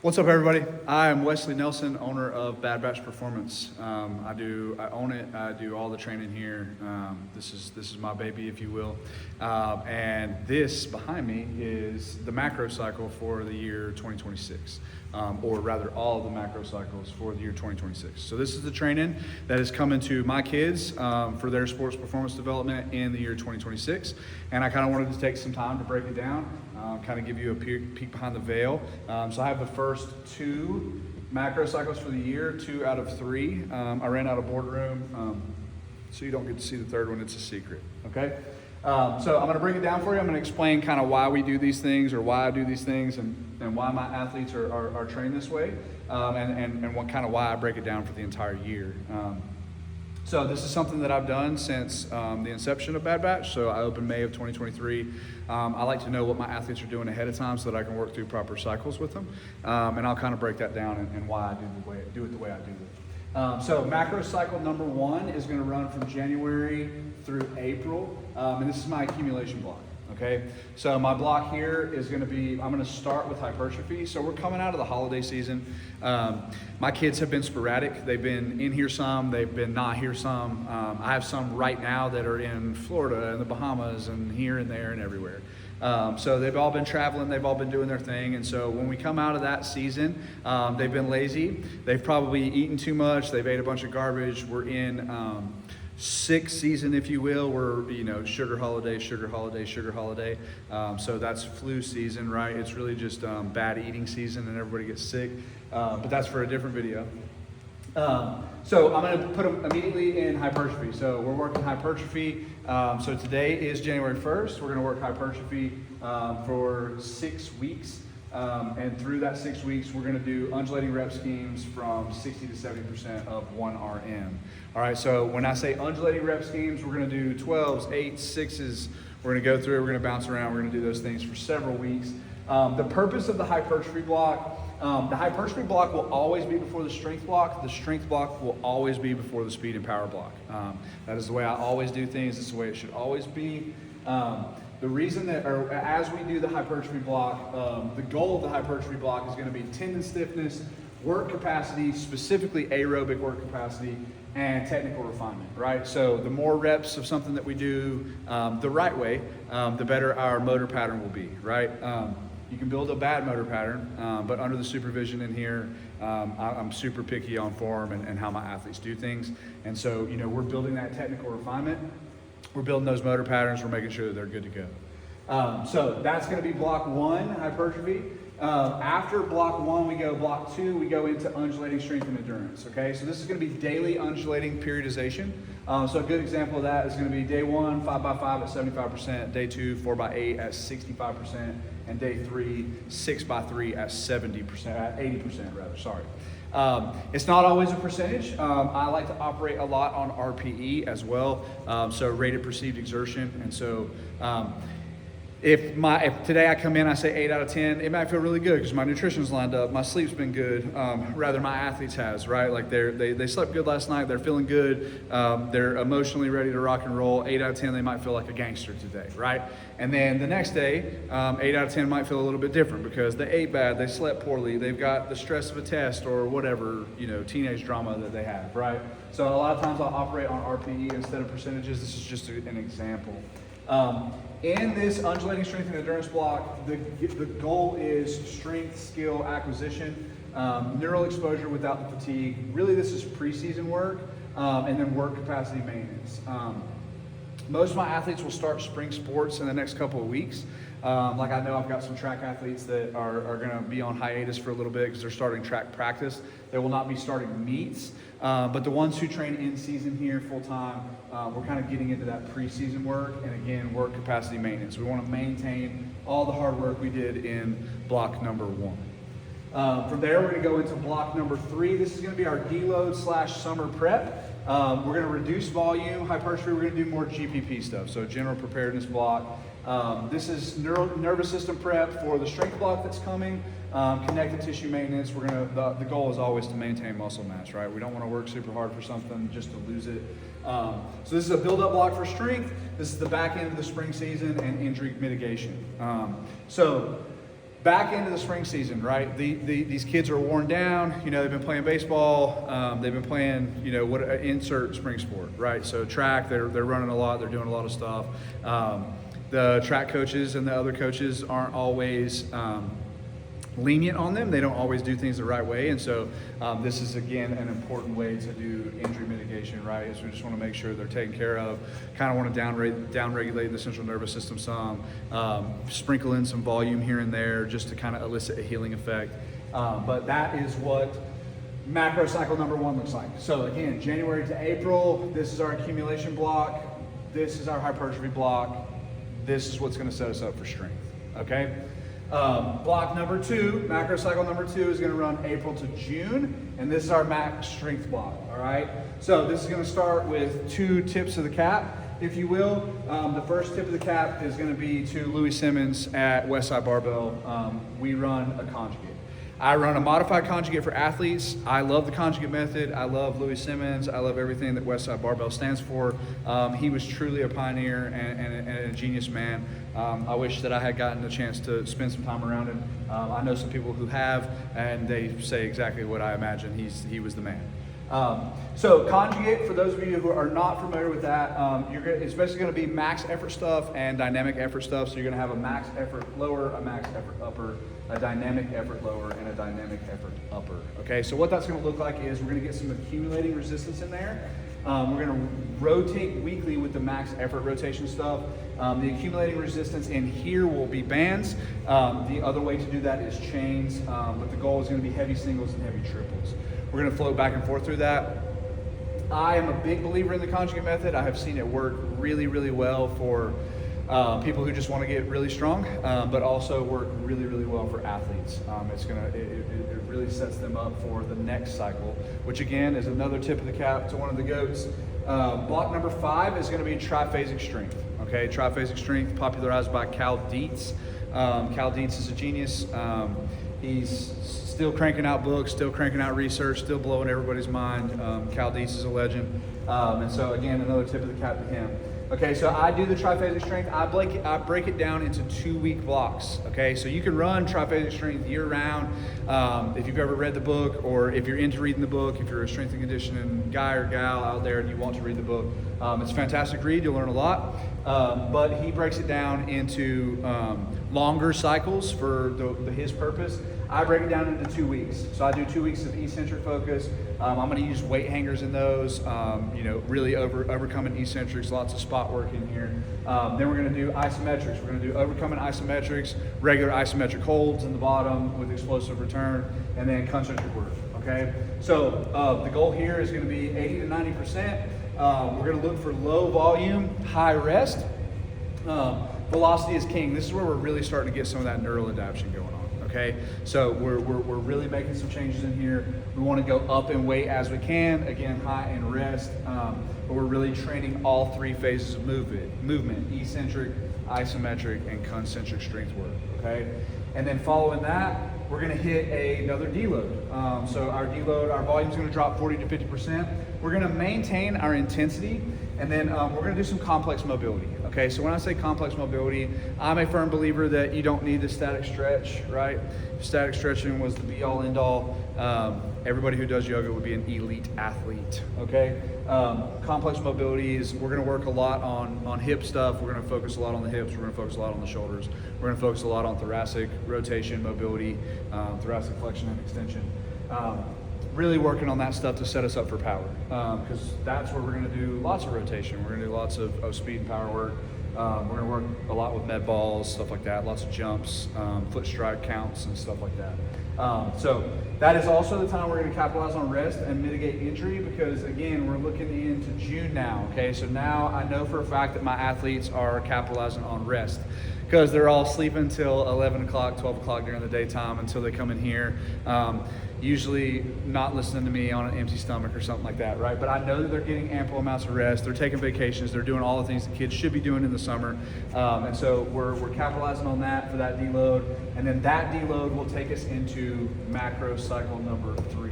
What's up, everybody? I am Wesley Nelson, owner of Bad Batch Performance. I own it. I do all the training here. This is my baby, if you will. And this behind me is the macro cycle for the year 2026, or rather, all of the macro cycles for the year 2026. So this is the training that is coming to my kids for their sports performance development in the year 2026. And I kind of wanted to take some time to break it down. Kind of give you a peek behind the veil. So I have the first two macro cycles for the year, 2 out of 3. I ran out of boardroom, so you don't get to see the third one. It's a secret, okay? So I'm going to break it down for you. I'm going to explain kind of why we do these things, or why I do these things, and why my athletes are trained this way, and what kind of why I break it down for the entire year. So this is something that I've done since the inception of Bad Batch. So I opened May of 2023. I like to know what my athletes are doing ahead of time so that I can work through proper cycles with them. And I'll kind of break that down and why I do it the way I do it. So macro cycle number 1 is going to run from January through April. And this is my accumulation block. Okay, so my block here is going to be, I'm going to start with hypertrophy. So we're coming out of the holiday season. My kids have been sporadic. They've been in here some, they've been not here some. I have some right now that are in Florida and the Bahamas and here and there and everywhere. So they've all been traveling, they've all been doing their thing. And so when we come out of that season, they've been lazy. They've probably eaten too much. They've ate a bunch of garbage. We're in sixth season, if you will. We're, sugar holiday. So that's flu season, right? It's really just bad eating season and everybody gets sick. But that's for a different video. So I'm going to put them immediately in hypertrophy. So we're working hypertrophy. So today is January 1st. We're going to work hypertrophy for 6 weeks. And through that 6 weeks, we're going to do undulating rep schemes from 60 to 70% of 1 RM. All right, so when I say undulating rep schemes, we're going to do 12s, 8s, 6s. We're going to go through, we're going to bounce around, we're going to do those things for several weeks. The purpose of the hypertrophy block, will always be before the strength block. The strength block will always be before the speed and power block. That is the way I always do things. This is the way it should always be. The reason that, or as we do the hypertrophy block, the goal of the hypertrophy block is going to be tendon stiffness, work capacity, specifically aerobic work capacity, and technical refinement, right? So the more reps of something that we do the right way, the better our motor pattern will be, right? You can build a bad motor pattern, but under the supervision in here, I'm super picky on form and how my athletes do things. And so, we're building that technical refinement. We're building those motor patterns. We're making sure that they're good to go. So that's going to be block 1, hypertrophy. After block 1, we go block 2, we go into undulating strength and endurance. Okay, so this is going to be daily undulating periodization. So a good example of that is going to be day 1, 5x5 at 75%, day 2, 4x8 at 65%, and day 3, 6x3 at 70%, at 80% rather, sorry. It's not always a percentage. I like to operate a lot on RPE as well, so rated perceived exertion. And so if today I come in, I say 8 out of 10, it might feel really good because my nutrition's lined up, my sleep's been good, rather my athletes has, right? Like they slept good last night, they're feeling good, they're emotionally ready to rock and roll. 8 out of 10, they might feel like a gangster today, right? And then the next day, 8 out of 10 might feel a little bit different because they ate bad, they slept poorly, they've got the stress of a test or whatever, teenage drama that they have, right? So a lot of times I'll operate on RPE instead of percentages. This is just an example. In this undulating strength and endurance block, the goal is strength, skill, acquisition, neural exposure without the fatigue. Really, this is preseason work, and then work capacity maintenance. Most of my athletes will start spring sports in the next couple of weeks. Like I know I've got some track athletes that are going to be on hiatus for a little bit because they're starting track practice. They will not be starting meets, but the ones who train in season here full time, we're kind of getting into that preseason work and again, work capacity maintenance. We want to maintain all the hard work we did in block number 1. From there, we're going to go into block number 3. This is going to be our deload / summer prep. We're going to reduce volume, hypertrophy. We're going to do more GPP stuff, so general preparedness block. This is nervous system prep for the strength block that's coming, connective tissue maintenance. The goal is always to maintain muscle mass, right? We don't want to work super hard for something just to lose it. So this is a build-up block for strength. This is the back end of the spring season and injury mitigation. So back into the spring season, right? These kids are worn down. You know, they've been playing baseball. They've been playing, you know, insert spring sport, right? So track, they're running a lot. They're doing a lot of stuff. The track coaches and the other coaches aren't always lenient on them. They don't always do things the right way. And so this is, again, an important way to do injury mitigation, right? So we just want to make sure they're taken care of. Kind of want to down-regulate the central nervous system some, sprinkle in some volume here and there just to kind of elicit a healing effect. But that is what macro cycle number 1 looks like. So again, January to April, this is our accumulation block. This is our hypertrophy block. This is what's going to set us up for strength, okay? Block number 2, macro cycle number 2 is going to run April to June, and this is our max strength block, all right? So this is going to start with 2 tips of the cap, if you will. The first tip of the cap is going to be to Louis Simmons at Westside Barbell. We run a conjugate. I run a modified conjugate for athletes. I love the conjugate method. I love Louis Simmons. I love everything that Westside Barbell stands for. He was truly a pioneer and a genius man. I wish that I had gotten a chance to spend some time around him. I know some people who have, and they say exactly what I imagine. He was the man. So conjugate, for those of you who are not familiar with that, it's basically going to be max effort stuff and dynamic effort stuff. So you're going to have a max effort lower, a max effort upper, a dynamic effort lower, and a dynamic effort upper. Okay, so what that's going to look like is we're going to get some accumulating resistance in there. We're going to rotate weekly with the max effort rotation stuff. The accumulating resistance in here will be bands. The other way to do that is chains, but the goal is going to be heavy singles and heavy triples. We're going to float back and forth through that. I am a big believer in the conjugate method. I have seen it work really, really well for people who just want to get really strong, but also work really, really well for athletes. It really sets them up for the next cycle, which again is another tip of the cap to one of the GOATs. Block number 5 is going to be triphasic strength. Okay, triphasic strength popularized by Cal Dietz. Cal Dietz is a genius. He's still cranking out books, still cranking out research, still blowing everybody's mind. Cal Dietz is a legend. And so again, another tip of the cap to him. Okay, so I do the triphasic strength. I break it down into 2-week blocks. Okay, so you can run triphasic strength year round. If you've ever read the book, or if you're into reading the book, if you're a strength and conditioning guy or gal out there and you want to read the book, it's a fantastic read. You'll learn a lot. But he breaks it down into longer cycles for his purpose. I break it down into 2 weeks. So I do 2 weeks of eccentric focus. I'm going to use weight hangers in those, really overcoming eccentrics, lots of spot work in here. Then we're going to do isometrics. We're going to do overcoming isometrics, regular isometric holds in the bottom with explosive return, and then concentric work, okay? So the goal here is going to be 80 to 90%. We're going to look for low volume, high rest. Velocity is king. This is where we're really starting to get some of that neural adaptation going on. Okay, so we're really making some changes in here. We want to go up in weight as we can, again, high in rest, but we're really training all 3 phases of movement, eccentric, isometric, and concentric strength work, okay? And then following that, we're going to hit another deload. So our deload, our volume is going to drop 40 to 50%. We're going to maintain our intensity, and then we're going to do some complex mobility. Okay, so when I say complex mobility, I'm a firm believer that you don't need the static stretch, right? If static stretching was the be-all, end-all, everybody who does yoga would be an elite athlete, okay? Complex mobility is, we're going to work a lot on hip stuff. We're going to focus a lot on the hips. We're going to focus a lot on the shoulders. We're going to focus a lot on thoracic rotation, mobility, thoracic flexion and extension. Really working on that stuff to set us up for power, because that's where we're going to do lots of rotation. We're going to do lots of speed and power work. We're going to work a lot with med balls, stuff like that, lots of jumps, foot strike counts and stuff like that. So that is also the time we're going to capitalize on rest and mitigate injury, because again, we're looking into June now. Okay, so now I know for a fact that my athletes are capitalizing on rest, because they're all sleeping till 11 o'clock, 12 o'clock during the daytime until they come in here. Usually not listening to me on an empty stomach or something like that, right? But I know that they're getting ample amounts of rest. They're taking vacations. They're doing all the things that kids should be doing in the summer. And so we're capitalizing on that for that deload. And then that deload will take us into macro cycle number 3.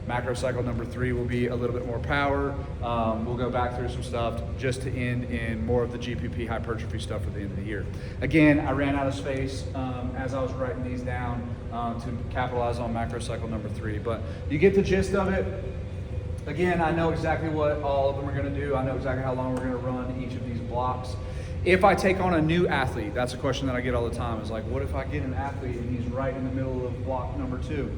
Macro cycle number 3 will be a little bit more power. We'll go back through some stuff just to end in more of the GPP hypertrophy stuff at the end of the year. Again, I ran out of space as I was writing these down to capitalize on macro cycle number 3, but you get the gist of it. Again, I know exactly what all of them are going to do. I know exactly how long we're going to run each of these blocks. If I take on a new athlete, that's a question that I get all the time, is like, what if I get an athlete and he's right in the middle of block number 2?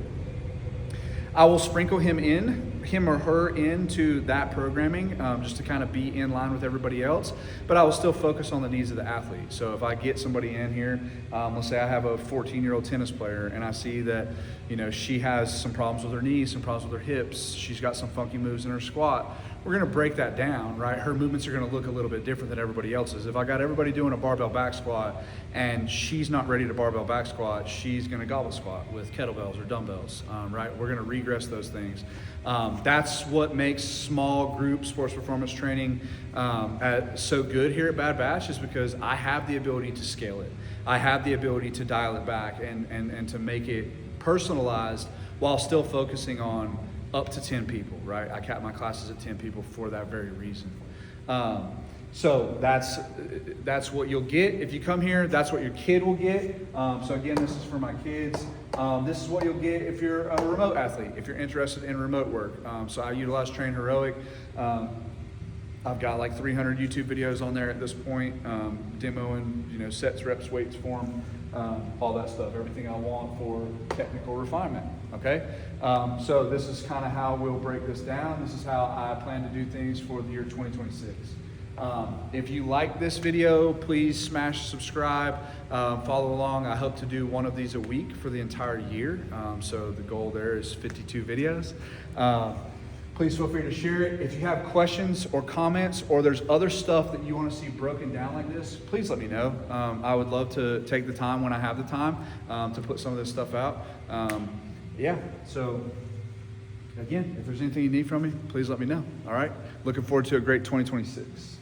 I will sprinkle him or her into that programming just to kind of be in line with everybody else, but I will still focus on the needs of the athlete. So if I get somebody in here, let's say I have a 14-year-old tennis player and I see that, you know, she has some problems with her knees, some problems with her hips, she's got some funky moves in her squat, we're gonna break that down, right? Her movements are gonna look a little bit different than everybody else's. If I got everybody doing a barbell back squat and she's not ready to barbell back squat, she's gonna goblet squat with kettlebells or dumbbells, right? We're gonna regress those things. That's what makes small group sports performance training so good here at Bad Batch, is because I have the ability to scale it. I have the ability to dial it back and to make it personalized while still focusing on up to 10 people, right? I cap my classes at 10 people for that very reason. So that's what you'll get if you come here. That's what your kid will get. So again, this is for my kids. This is what you'll get if you're a remote athlete, if you're interested in remote work. So I utilize Train Heroic. I've got like 300 YouTube videos on there at this point, demoing, you know, sets, reps, weights, form, all that stuff, everything I want for technical refinement, okay? So this is kind of how we'll break this down. This is how I plan to do things for the year 2026. If you like this video, please smash subscribe, follow along. I hope to do one of these a week for the entire year. So the goal there is 52 videos. Please feel free to share it. If you have questions or comments, or there's other stuff that you want to see broken down like this, please let me know. I would love to take the time when I have the time to put some of this stuff out. Yeah, so again, if there's anything you need from me, please let me know. All right, looking forward to a great 2026.